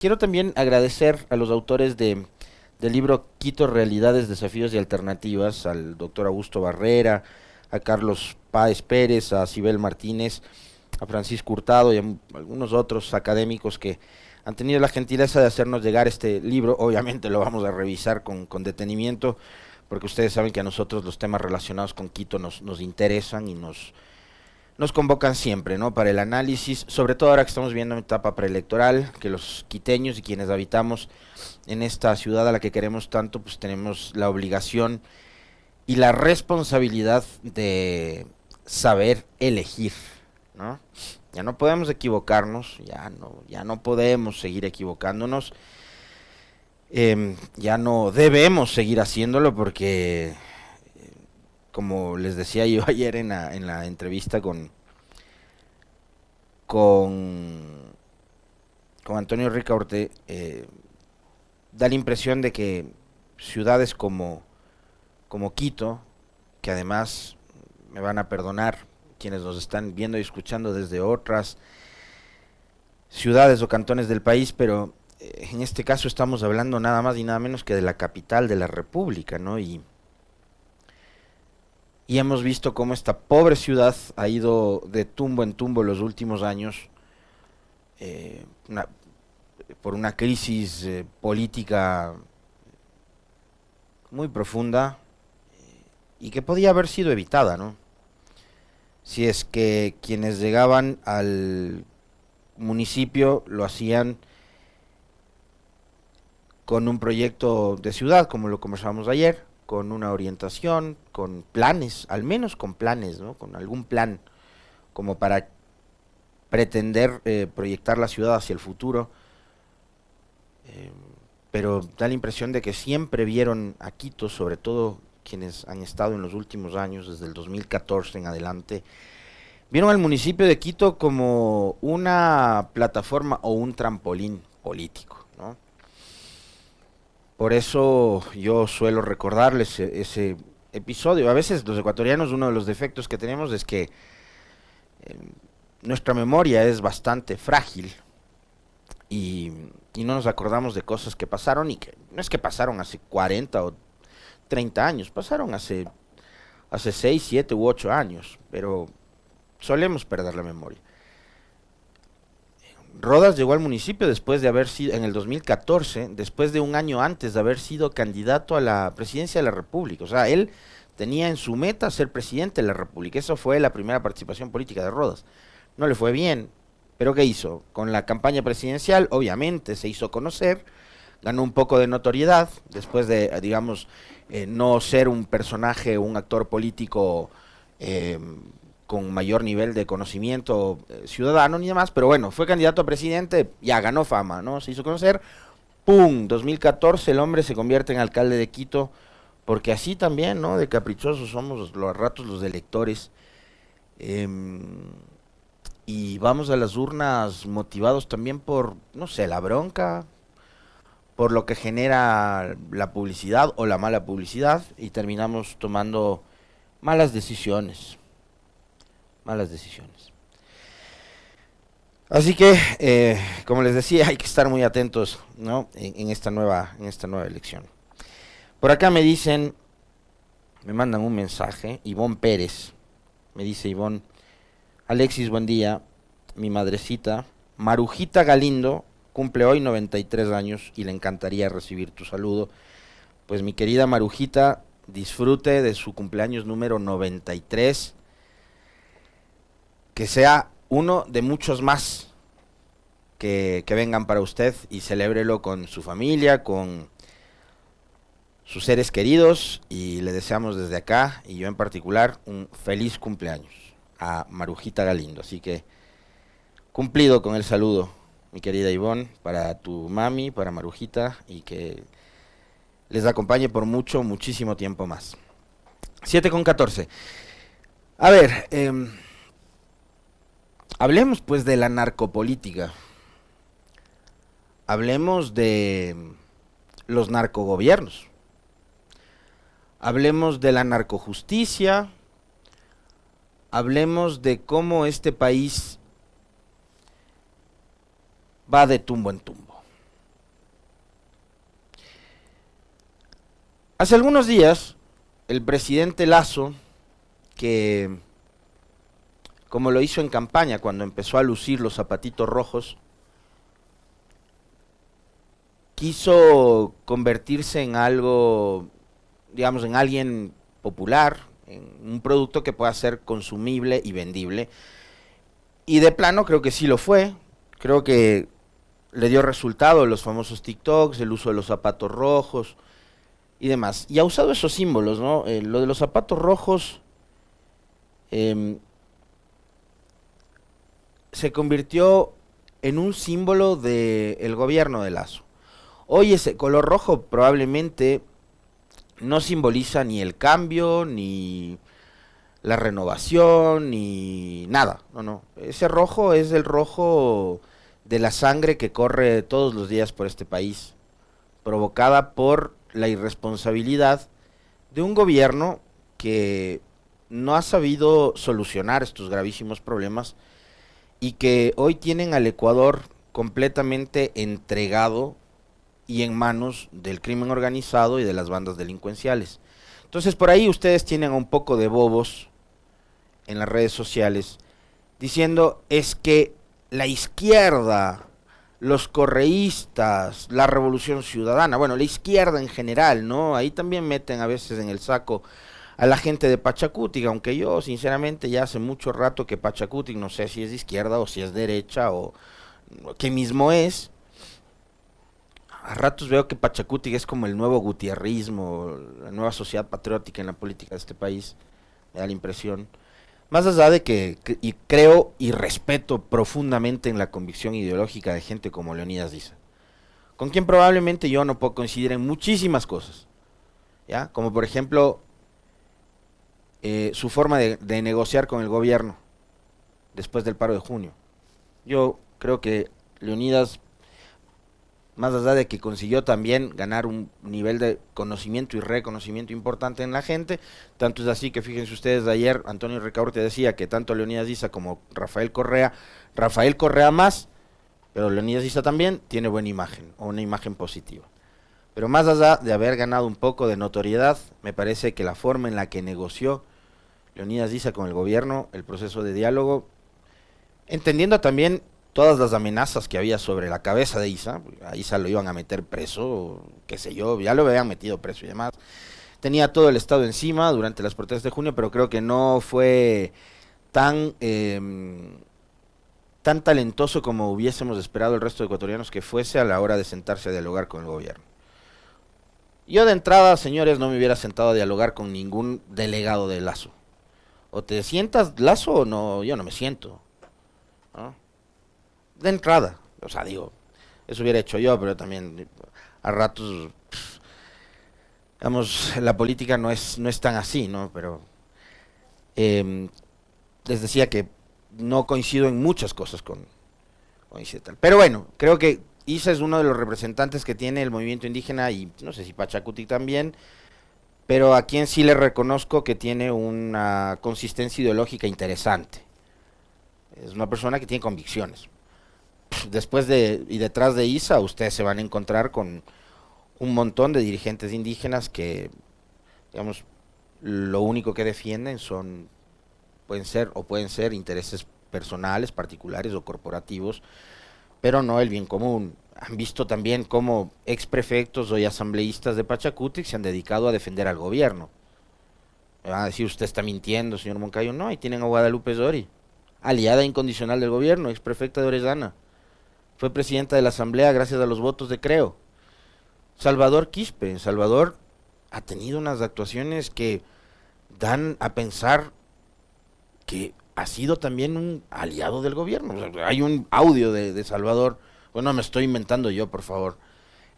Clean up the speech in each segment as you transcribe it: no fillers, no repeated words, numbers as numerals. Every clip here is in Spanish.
Quiero también agradecer a los autores del libro Quito, Realidades, Desafíos y Alternativas, al doctor Augusto Barrera, a Carlos Páez Pérez, a Sibel Martínez, a Francisco Hurtado y a algunos otros académicos que han tenido la gentileza de hacernos llegar este libro. Obviamente lo vamos a revisar con detenimiento, porque ustedes saben que a nosotros los temas relacionados con Quito nos interesan y nos convocan siempre, ¿no? Para el análisis, sobre todo ahora que estamos viendo una etapa preelectoral, que los quiteños y quienes habitamos en esta ciudad a la que queremos tanto, pues tenemos la obligación y la responsabilidad de saber elegir, ¿no? Ya no podemos equivocarnos, ya no podemos seguir equivocándonos, ya no debemos seguir haciéndolo porque, como les decía yo ayer en la entrevista con, con Antonio Ricaurte, da la impresión de que ciudades como Quito, que además me van a perdonar quienes nos están viendo y escuchando desde otras ciudades o cantones del país, pero en este caso estamos hablando nada más y nada menos que de la capital de la República, ¿no? Y hemos visto cómo esta pobre ciudad ha ido de tumbo en tumbo los últimos años, eh, una, por una crisis política muy profunda y que podía haber sido evitada, ¿no? Si es que quienes llegaban al municipio lo hacían con un proyecto de ciudad, como lo conversamos ayer, con una orientación, con planes, al menos con planes, ¿no? Con algún plan, como para pretender proyectar la ciudad hacia el futuro, eh, pero da la impresión de que siempre vieron a Quito, sobre todo quienes han estado en los últimos años, desde el 2014 en adelante, vieron al municipio de Quito como una plataforma o un trampolín político, ¿no? Por eso yo suelo recordarles ese episodio. A veces los ecuatorianos, uno de los defectos que tenemos es que eh, nuestra memoria es bastante frágil y, y no nos acordamos de cosas que pasaron y que no es que pasaron hace 40 o 30 años, pasaron hace 6 7 u 8 años, pero solemos perder la memoria. Rodas llegó al municipio después de haber sido, en el 2014, después de un año antes de haber sido candidato a la presidencia de la República. O sea, él tenía en su meta ser presidente de la República. Eso fue la primera participación política de Rodas. No le fue bien, pero ¿qué hizo? Con la campaña presidencial, obviamente, se hizo conocer, ganó un poco de notoriedad, después de, digamos, no ser un personaje, un actor político eh, con mayor nivel de conocimiento ciudadano ni demás, pero bueno, fue candidato a presidente, ya ganó fama, ¿no? Se hizo conocer, ¡pum! 2014 el hombre se convierte en alcalde de Quito, porque así también, ¿no? De caprichosos somos los ratos los electores, eh, y vamos a las urnas motivados también por, no sé, la bronca, por lo que genera la publicidad o la mala publicidad, y terminamos tomando malas decisiones, malas decisiones. Así que, como les decía, hay que estar muy atentos, ¿no? En esta nueva elección. Por acá me dicen, me mandan un mensaje, Ivonne Pérez, me dice Ivonne, Alexis, buen día, mi madrecita, Marujita Galindo, cumple hoy 93 años y le encantaría recibir tu saludo. Pues mi querida Marujita, disfrute de su cumpleaños número 93, que sea uno de muchos más que vengan para usted y celébrelo con su familia, con sus seres queridos y le deseamos desde acá y yo en particular un feliz cumpleaños a Marujita Galindo. Así que cumplido con el saludo, mi querida Ivonne, para tu mami, para Marujita y que les acompañe por mucho, muchísimo tiempo más. 7:14. A ver, hablemos pues de la narcopolítica. Hablemos de los narcogobiernos. Hablemos de la narcojusticia. Hablemos de cómo este país va de tumbo en tumbo. Hace algunos días, el presidente Lasso, que como lo hizo en campaña cuando empezó a lucir los zapatitos rojos, quiso convertirse en algo, digamos, en alguien popular, en un producto que pueda ser consumible y vendible. Y de plano creo que sí lo fue. Creo que le dio resultado los famosos TikToks, el uso de los zapatos rojos y demás. Y ha usado esos símbolos, ¿no? Lo de los zapatos rojos se convirtió en un símbolo del gobierno de Lasso. Hoy ese color rojo probablemente no simboliza ni el cambio, ni la renovación, ni nada. No, no. Ese rojo es el rojo de la sangre que corre todos los días por este país, provocada por la irresponsabilidad de un gobierno que no ha sabido solucionar estos gravísimos problemas y que hoy tienen al Ecuador completamente entregado y en manos del crimen organizado y de las bandas delincuenciales. Entonces por ahí ustedes tienen un poco de bobos en las redes sociales diciendo es que la izquierda, los correístas, la revolución ciudadana, bueno, la izquierda en general, ¿no? Ahí también meten a veces en el saco a la gente de Pachacutic, aunque yo sinceramente ya hace mucho rato que Pachacutic no sé si es de izquierda o si es derecha o qué mismo es. A ratos veo que Pachacutic es como el nuevo gutierrismo, la nueva sociedad patriótica en la política de este país, me da la impresión. Más allá de que y creo y respeto profundamente en la convicción ideológica de gente como Leonidas Diza, con quien probablemente yo no puedo coincidir en muchísimas cosas, ¿ya? Como por ejemplo su forma de negociar con el gobierno después del paro de junio. Yo creo que Leonidas, más allá de que consiguió también ganar un nivel de conocimiento y reconocimiento importante en la gente, tanto es así que fíjense ustedes, de ayer Antonio Ricaurte decía que tanto Leonidas Diza como Rafael Correa más, pero Leonidas Diza también tiene buena imagen, o una imagen positiva. Pero más allá de haber ganado un poco de notoriedad, me parece que la forma en la que negoció Leonidas Diza con el gobierno, el proceso de diálogo, entendiendo también todas las amenazas que había sobre la cabeza de Isa, a Isa lo iban a meter preso, qué sé yo, ya lo habían metido preso y demás. Tenía todo el Estado encima durante las protestas de junio, pero creo que no fue tan, tan talentoso como hubiésemos esperado el resto de ecuatorianos que fuese a la hora de sentarse a dialogar con el gobierno. Yo de entrada, señores, no me hubiera sentado a dialogar con ningún delegado de Lasso. O te sientas Lasso o no, yo no me siento, ¿no? De entrada, o sea, digo, eso hubiera hecho yo, pero también a ratos, digamos, la política no es tan así, ¿no? Pero les decía que no coincido en muchas cosas con Isetal. Pero bueno, creo que Isa es uno de los representantes que tiene el movimiento indígena y no sé si Pachacutic también, pero a quien sí le reconozco que tiene una consistencia ideológica interesante. Es una persona que tiene convicciones. Después de y detrás de Isa, ustedes se van a encontrar con un montón de dirigentes indígenas que, digamos, lo único que defienden pueden ser intereses personales, particulares o corporativos, pero no el bien común. Han visto también cómo exprefectos y asambleístas de Pachacutic se han dedicado a defender al gobierno. Me van a decir, usted está mintiendo, señor Moncayo. No, ahí tienen a Guadalupe Zori, aliada incondicional del gobierno, exprefecta de Orellana. Fue presidenta de la asamblea gracias a los votos de Creo. Salvador Quispe. Salvador ha tenido unas actuaciones que dan a pensar que ha sido también un aliado del gobierno. O sea, hay un audio de Salvador, bueno, me estoy inventando yo, por favor,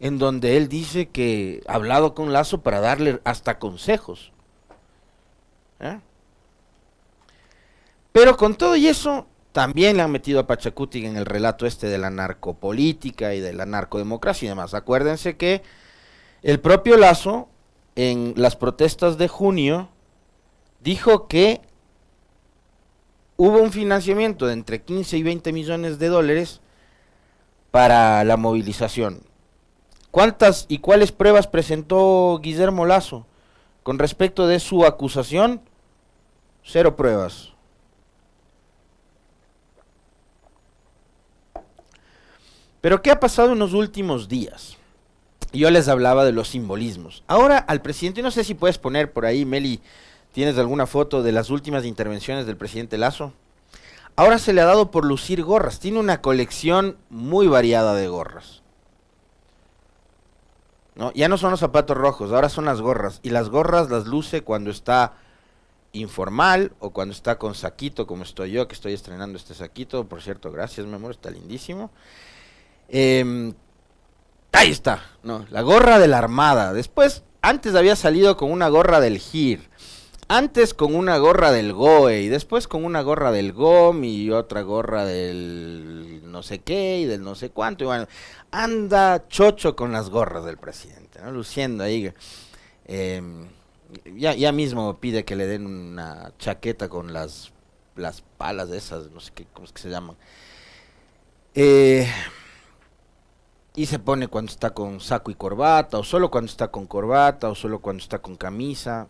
en donde él dice que ha hablado con Lasso para darle hasta consejos. ¿Eh? Pero con todo y eso, también le han metido a Pachacutic en el relato este de la narcopolítica y de la narcodemocracia y demás. Acuérdense que el propio Lasso, en las protestas de junio, dijo que hubo un financiamiento de entre 15 y 20 millones de dólares para la movilización. ¿Cuántas y cuáles pruebas presentó Guillermo Lasso con respecto de su acusación? Cero pruebas. Pero ¿qué ha pasado en los últimos días? Yo les hablaba de los simbolismos. Ahora al presidente, no sé si puedes poner por ahí, Meli, ¿tienes alguna foto de las últimas intervenciones del presidente Lasso? Ahora se le ha dado por lucir gorras. Tiene una colección muy variada de gorras. ¿No? Ya no son los zapatos rojos, ahora son las gorras. Y las gorras las luce cuando está informal o cuando está con saquito, como estoy yo, que estoy estrenando este saquito. Por cierto, gracias, mi amor, está lindísimo. Ahí está, ¿no? La gorra de la Armada. Después, antes había salido con una gorra del GIR. Antes con una gorra del GOE. Y después con una gorra del GOM y otra gorra del no sé qué y del no sé cuánto. Y bueno, anda chocho con las gorras del presidente, ¿no? Luciendo ahí. Ya mismo pide que le den una chaqueta con las palas de esas, no sé qué, cómo es que se llaman. Y se pone cuando está con saco y corbata, o solo cuando está con corbata, o solo cuando está con camisa.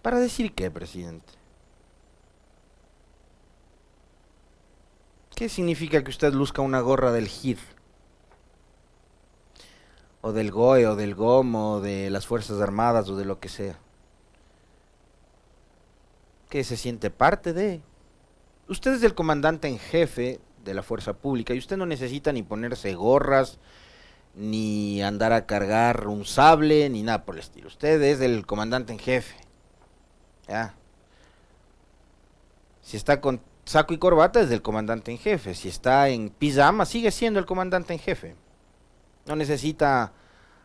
¿Para decir qué, presidente? ¿Qué significa que usted luzca una gorra del GIR? O del GOE, o del GOM, o de las Fuerzas Armadas, o de lo que sea. ¿Que se siente parte de? Usted es el comandante en jefe de la fuerza pública y usted no necesita ni ponerse gorras, ni andar a cargar un sable, ni nada por el estilo. Usted es el comandante en jefe. ¿Ya? Si está con saco y corbata es el comandante en jefe. Si está en pijama sigue siendo el comandante en jefe. No necesita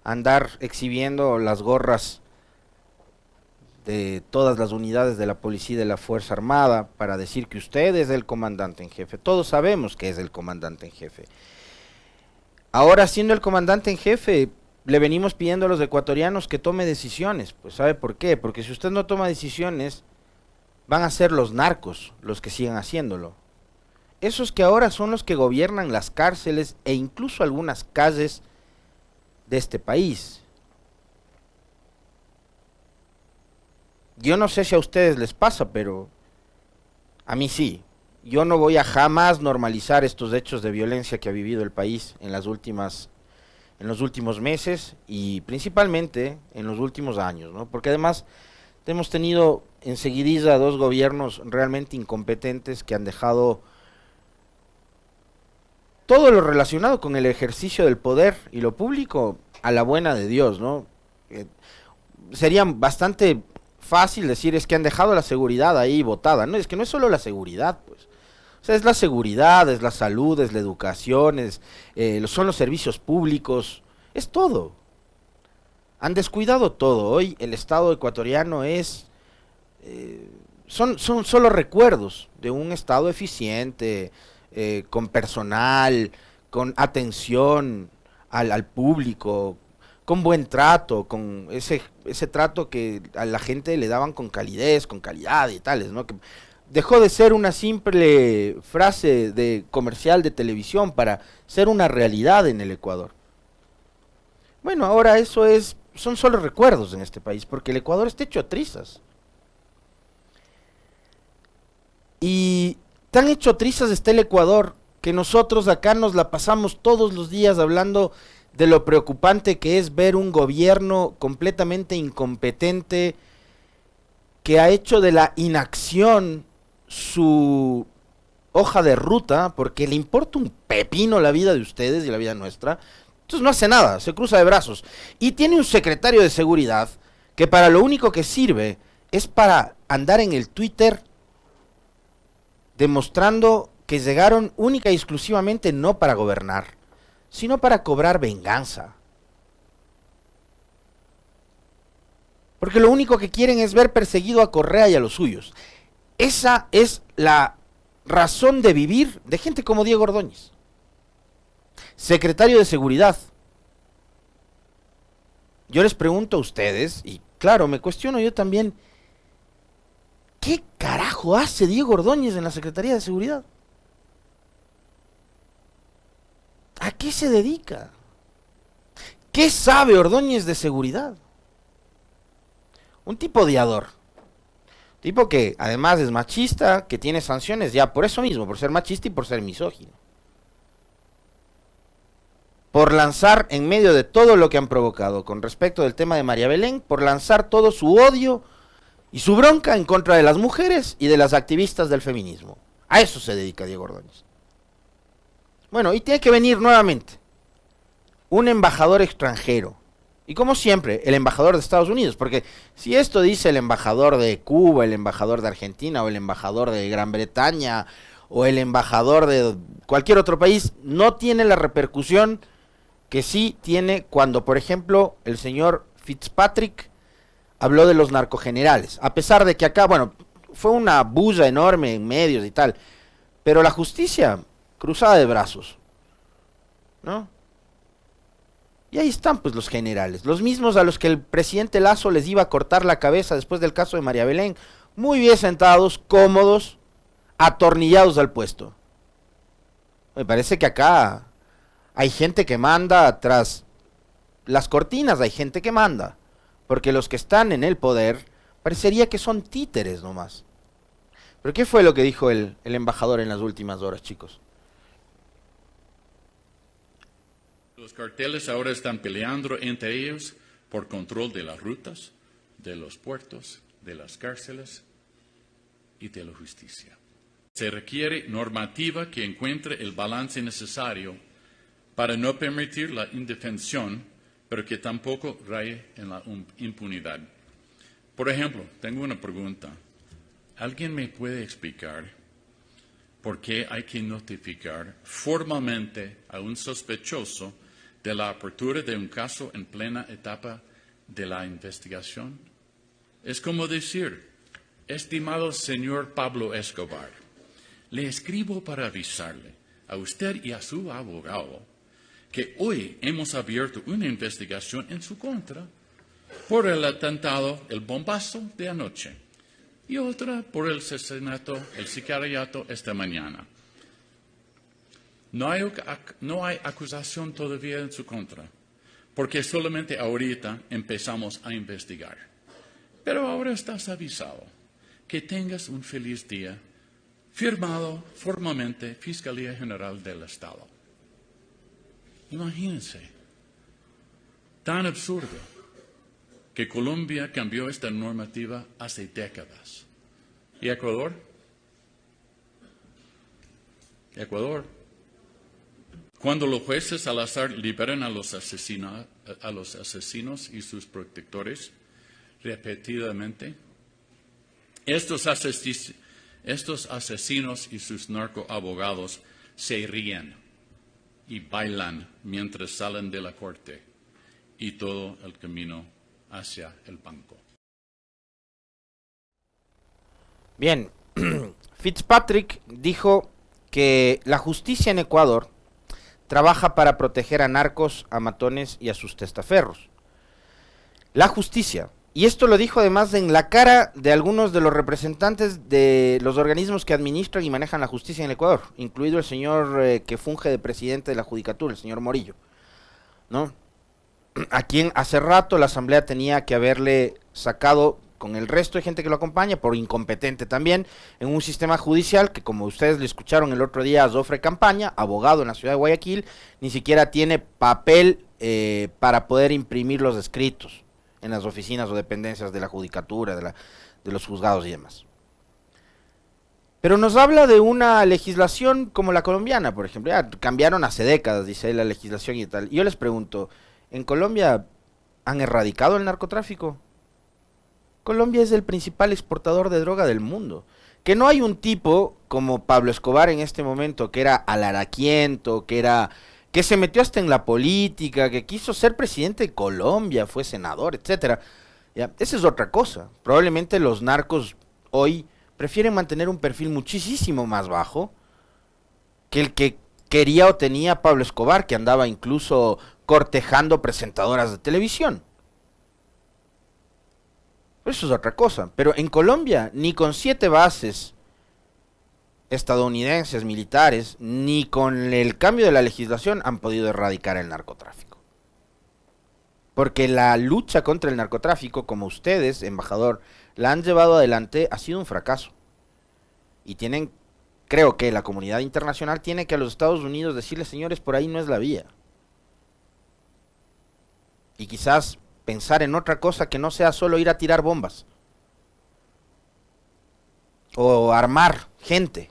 andar exhibiendo las gorras de todas las unidades de la policía y de la Fuerza Armada para decir que usted es el comandante en jefe. Todos sabemos que es el comandante en jefe. Ahora, siendo el comandante en jefe, le venimos pidiendo a los ecuatorianos que tome decisiones. Pues ¿sabe por qué? Porque si usted no toma decisiones, van a ser los narcos los que sigan haciéndolo. Esos que ahora son los que gobiernan las cárceles e incluso algunas calles de este país. Yo no sé si a ustedes les pasa, pero a mí sí. Yo no voy a jamás normalizar estos hechos de violencia que ha vivido el país en los últimos meses y principalmente en los últimos años, ¿no? Porque además hemos tenido enseguidilla dos gobiernos realmente incompetentes que han dejado todo lo relacionado con el ejercicio del poder y lo público a la buena de Dios, ¿no? Sería bastante fácil decir es que han dejado la seguridad ahí botada, no, es que no es solo la seguridad, pues. O sea, es la seguridad, es la salud, es la educación, son los servicios públicos, es todo. Han descuidado todo. Hoy el Estado ecuatoriano son solo recuerdos de un Estado eficiente, con personal, con atención al público, con buen trato, con ese trato que a la gente le daban con calidez, con calidad y tales, ¿no? Que dejó de ser una simple frase de comercial de televisión para ser una realidad en el Ecuador. Bueno, ahora son solo recuerdos en este país, porque el Ecuador está hecho a trizas. Y tan hecho trizas está el Ecuador que nosotros acá nos la pasamos todos los días hablando de lo preocupante que es ver un gobierno completamente incompetente que ha hecho de la inacción su hoja de ruta, porque le importa un pepino la vida de ustedes y la vida nuestra. Entonces no hace nada, se cruza de brazos. Y tiene un secretario de seguridad que para lo único que sirve es para andar en el Twitter demostrando que llegaron única y exclusivamente no para gobernar, sino para cobrar venganza. Porque lo único que quieren es ver perseguido a Correa y a los suyos. Esa es la razón de vivir de gente como Diego Ordóñez, secretario de Seguridad. Yo les pregunto a ustedes, y claro, me cuestiono yo también, ¿qué carajo hace Diego Ordóñez en la Secretaría de Seguridad? ¿A qué se dedica? ¿Qué sabe Ordóñez de seguridad? Un tipo odiador. Tipo que además es machista, que tiene sanciones ya por eso mismo, por ser machista y por ser misógino. Por lanzar en medio de todo lo que han provocado con respecto del tema de María Belén, por lanzar todo su odio y su bronca en contra de las mujeres y de las activistas del feminismo. A eso se dedica Diego Ordóñez. Bueno, y tiene que venir nuevamente un embajador extranjero. Y como siempre, el embajador de Estados Unidos, porque si esto dice el embajador de Cuba, el embajador de Argentina, o el embajador de Gran Bretaña, o el embajador de cualquier otro país, no tiene la repercusión que sí tiene cuando, por ejemplo, el señor Fitzpatrick habló de los narcogenerales. A pesar de que acá, bueno, fue una bulla enorme en medios y tal, pero la justicia cruzada de brazos, ¿no? Y ahí están pues los generales, los mismos a los que el presidente Lazo les iba a cortar la cabeza después del caso de María Belén, muy bien sentados, cómodos, atornillados al puesto. Me parece que acá hay gente que manda tras las cortinas, hay gente que manda, porque los que están en el poder parecería que son títeres nomás. Pero ¿qué fue lo que dijo el embajador en las últimas horas, chicos? Los carteles ahora están peleando entre ellos por control de las rutas, de los puertos, de las cárceles y de la justicia. Se requiere normativa que encuentre el balance necesario para no permitir la indefensión, pero que tampoco raye en la impunidad. Por ejemplo, tengo una pregunta. ¿Alguien me puede explicar por qué hay que notificar formalmente a un sospechoso de la apertura de un caso en plena etapa de la investigación? Es como decir, estimado señor Pablo Escobar, le escribo para avisarle a usted y a su abogado que hoy hemos abierto una investigación en su contra por el atentado, el bombazo de anoche, y otra por el asesinato, el sicariato esta mañana. No hay acusación todavía en su contra, porque solamente ahorita empezamos a investigar. Pero ahora estás avisado. Que tengas un feliz día, firmado formalmente Fiscalía General del Estado. Imagínense, tan absurdo que Colombia cambió esta normativa hace décadas. ¿Y Ecuador? Cuando los jueces al azar liberan a los asesinos y sus protectores repetidamente, estos asesinos y sus narcoabogados se ríen y bailan mientras salen de la corte y todo el camino hacia el banco. Bien, Fitzpatrick dijo que la justicia en Ecuador trabaja para proteger a narcos, a matones y a sus testaferros. La justicia. Y esto lo dijo además en la cara de algunos de los representantes de los organismos que administran y manejan la justicia en el Ecuador, incluido el señor que funge de presidente de la Judicatura, el señor Morillo, ¿no? A quien hace rato la Asamblea tenía que haberle sacado con el resto de gente que lo acompaña, por incompetente también, en un sistema judicial que, como ustedes le escucharon el otro día a Zofre Campaña, abogado en la ciudad de Guayaquil, ni siquiera tiene papel para poder imprimir los escritos en las oficinas o dependencias de la judicatura, de los juzgados y demás. Pero nos habla de una legislación como la colombiana, por ejemplo. Ya cambiaron hace décadas, dice él, la legislación y tal. Y yo les pregunto, ¿en Colombia han erradicado el narcotráfico? Colombia es el principal exportador de droga del mundo. Que no hay un tipo como Pablo Escobar en este momento, que era alaraquiento, que se metió hasta en la política, que quiso ser presidente de Colombia, fue senador, etcétera. Ya, esa es otra cosa. Probablemente los narcos hoy prefieren mantener un perfil muchísimo más bajo que el que quería o tenía Pablo Escobar, que andaba incluso cortejando presentadoras de televisión. Eso es otra cosa. Pero en Colombia, ni con 7 bases estadounidenses militares, ni con el cambio de la legislación han podido erradicar el narcotráfico. Porque la lucha contra el narcotráfico, como ustedes, embajador, la han llevado adelante, ha sido un fracaso. Y tienen, creo que la comunidad internacional tiene que a los Estados Unidos decirles, señores, por ahí no es la vía. Y quizás pensar en otra cosa que no sea solo ir a tirar bombas. O armar gente.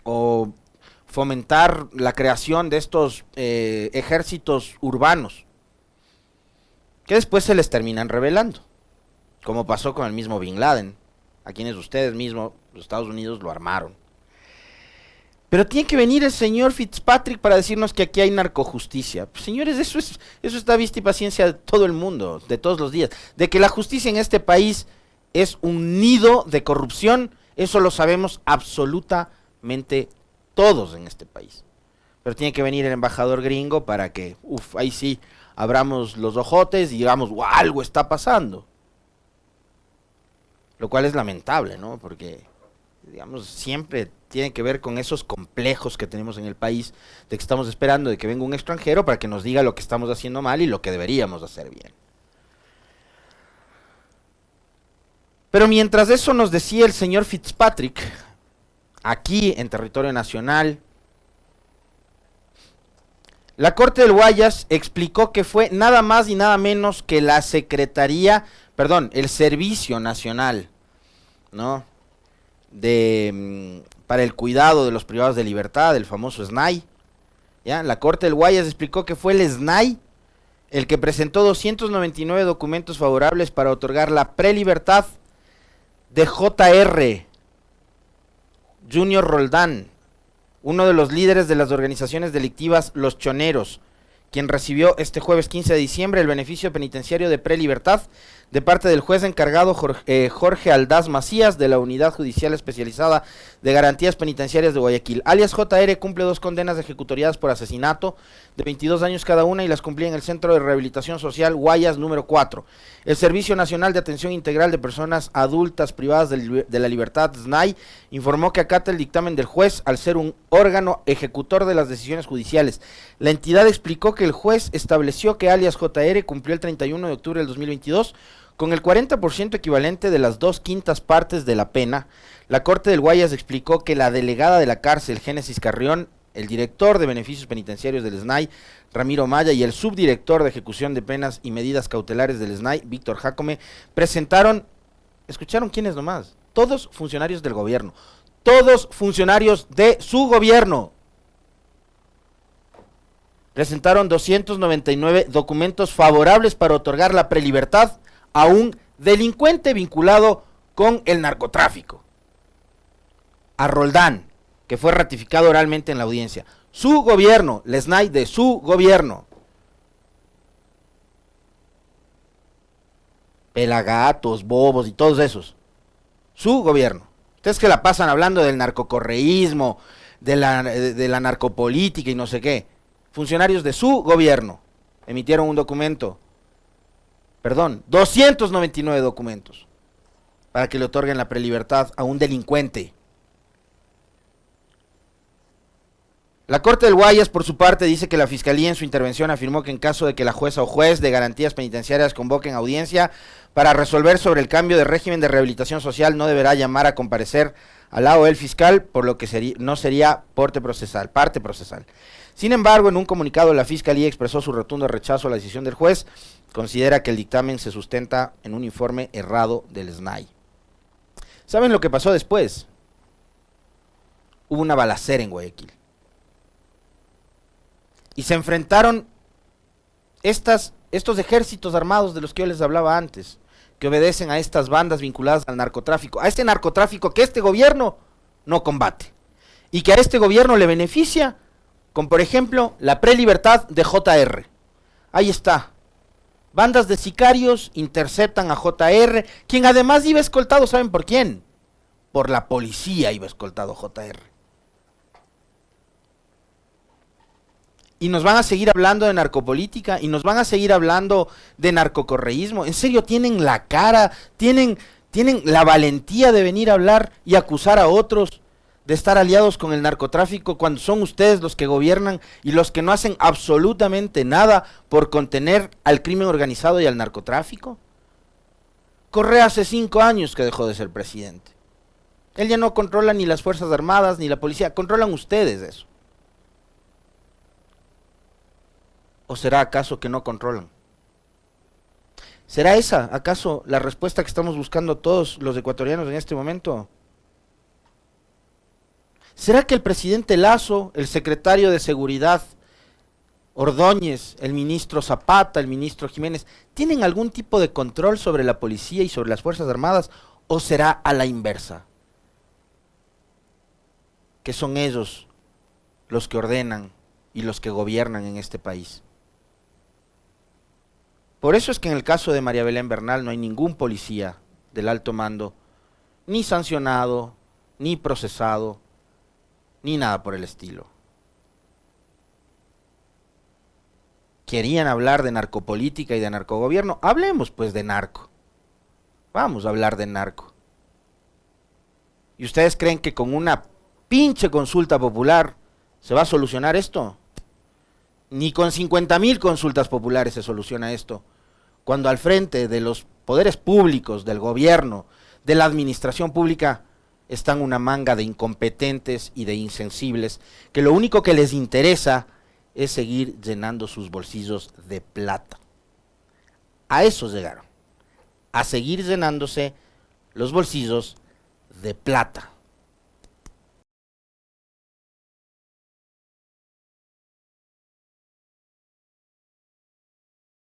O fomentar la creación de estos ejércitos urbanos. Que después se les terminan revelando. Como pasó con el mismo Bin Laden. A quienes ustedes mismos, los Estados Unidos, lo armaron. Pero tiene que venir el señor Fitzpatrick para decirnos que aquí hay narcojusticia. Pues, señores, eso está vista y paciencia de todo el mundo, de todos los días. De que la justicia en este país es un nido de corrupción, eso lo sabemos absolutamente todos en este país. Pero tiene que venir el embajador gringo para que, ahí sí, abramos los ojotes y digamos, wow, algo está pasando. Lo cual es lamentable, ¿no? Porque, digamos, siempre tiene que ver con esos complejos que tenemos en el país, de que estamos esperando de que venga un extranjero para que nos diga lo que estamos haciendo mal y lo que deberíamos hacer bien. Pero mientras eso nos decía el señor Fitzpatrick, aquí en territorio nacional, la Corte del Guayas explicó que fue nada más y nada menos que la el Servicio Nacional, ¿no?, para el cuidado de los privados de libertad, el famoso SNAI. ¿Ya? La Corte del Guayas explicó que fue el SNAI el que presentó 299 documentos favorables para otorgar la prelibertad de J.R. Junior Roldán, uno de los líderes de las organizaciones delictivas Los Choneros, quien recibió este jueves 15 de diciembre el beneficio penitenciario de prelibertad de parte del juez encargado Jorge Aldaz Macías de la Unidad Judicial Especializada de Garantías Penitenciarias de Guayaquil. Alias JR cumple 2 condenas ejecutoriadas por asesinato de 22 años cada una y las cumplía en el Centro de Rehabilitación Social Guayas número 4. El Servicio Nacional de Atención Integral de Personas Adultas Privadas de la Libertad, SNAI, informó que acata el dictamen del juez al ser un órgano ejecutor de las decisiones judiciales. La entidad explicó que el juez estableció que alias JR cumplió el 31 de octubre del 2022 con el 40% equivalente de las 2/5 partes de la pena. La Corte del Guayas explicó que la delegada de la cárcel, Génesis Carrión, el director de beneficios penitenciarios del SNAI, Ramiro Maya, y el subdirector de ejecución de penas y medidas cautelares del SNAI, Víctor Jacome, presentaron, ¿escucharon quiénes nomás? Todos funcionarios del gobierno, todos funcionarios de su gobierno. Presentaron 299 documentos favorables para otorgar la prelibertad a un delincuente vinculado con el narcotráfico, a Roldán, que fue ratificado oralmente en la audiencia. Su gobierno, el SNAI de su gobierno. Pelagatos, bobos y todos esos. Su gobierno. Ustedes que la pasan hablando del narcocorreísmo, de la narcopolítica y no sé qué. Funcionarios de su gobierno emitieron un documento, 299 documentos para que le otorguen la prelibertad a un delincuente. La Corte del Guayas, por su parte, dice que la Fiscalía en su intervención afirmó que en caso de que la jueza o juez de garantías penitenciarias convoquen audiencia para resolver sobre el cambio de régimen de rehabilitación social, no deberá llamar a comparecer al lado del fiscal, por lo que no sería parte procesal. Sin embargo, en un comunicado, la Fiscalía expresó su rotundo rechazo a la decisión del juez. Considera que el dictamen se sustenta en un informe errado del SNAI. ¿Saben lo que pasó después? Hubo una balacera en Guayaquil. Y se enfrentaron estos ejércitos armados de los que yo les hablaba antes, que obedecen a estas bandas vinculadas al narcotráfico, a este narcotráfico que este gobierno no combate, y que a este gobierno le beneficia con, por ejemplo, la prelibertad de JR. Ahí está. Bandas de sicarios interceptan a JR, quien además iba escoltado, ¿saben por quién? Por la policía iba escoltado JR. Y nos van a seguir hablando de narcopolítica, y nos van a seguir hablando de narcocorreísmo. En serio, tienen la cara, tienen la valentía de venir a hablar y acusar a otros de estar aliados con el narcotráfico cuando son ustedes los que gobiernan y los que no hacen absolutamente nada por contener al crimen organizado y al narcotráfico? Correa hace 5 años que dejó de ser presidente. Él ya no controla ni las Fuerzas Armadas ni la policía, controlan ustedes eso. ¿O será acaso que no controlan? ¿Será esa acaso la respuesta que estamos buscando todos los ecuatorianos en este momento? ¿Será que el presidente Lasso, el secretario de Seguridad Ordóñez, el ministro Zapata, el ministro Jiménez, tienen algún tipo de control sobre la policía y sobre las Fuerzas Armadas? ¿O será a la inversa? Que son ellos los que ordenan y los que gobiernan en este país. Por eso es que en el caso de María Belén Bernal no hay ningún policía del alto mando, ni sancionado, ni procesado, ni nada por el estilo. ¿Querían hablar de narcopolítica y de narcogobierno? Hablemos pues de narco. Vamos a hablar de narco. ¿Y ustedes creen que con una pinche consulta popular se va a solucionar esto? Ni con 50,000 consultas populares se soluciona esto. Cuando al frente de los poderes públicos, del gobierno, de la administración pública, están una manga de incompetentes y de insensibles, que lo único que les interesa es seguir llenando sus bolsillos de plata. A eso llegaron, a seguir llenándose los bolsillos de plata.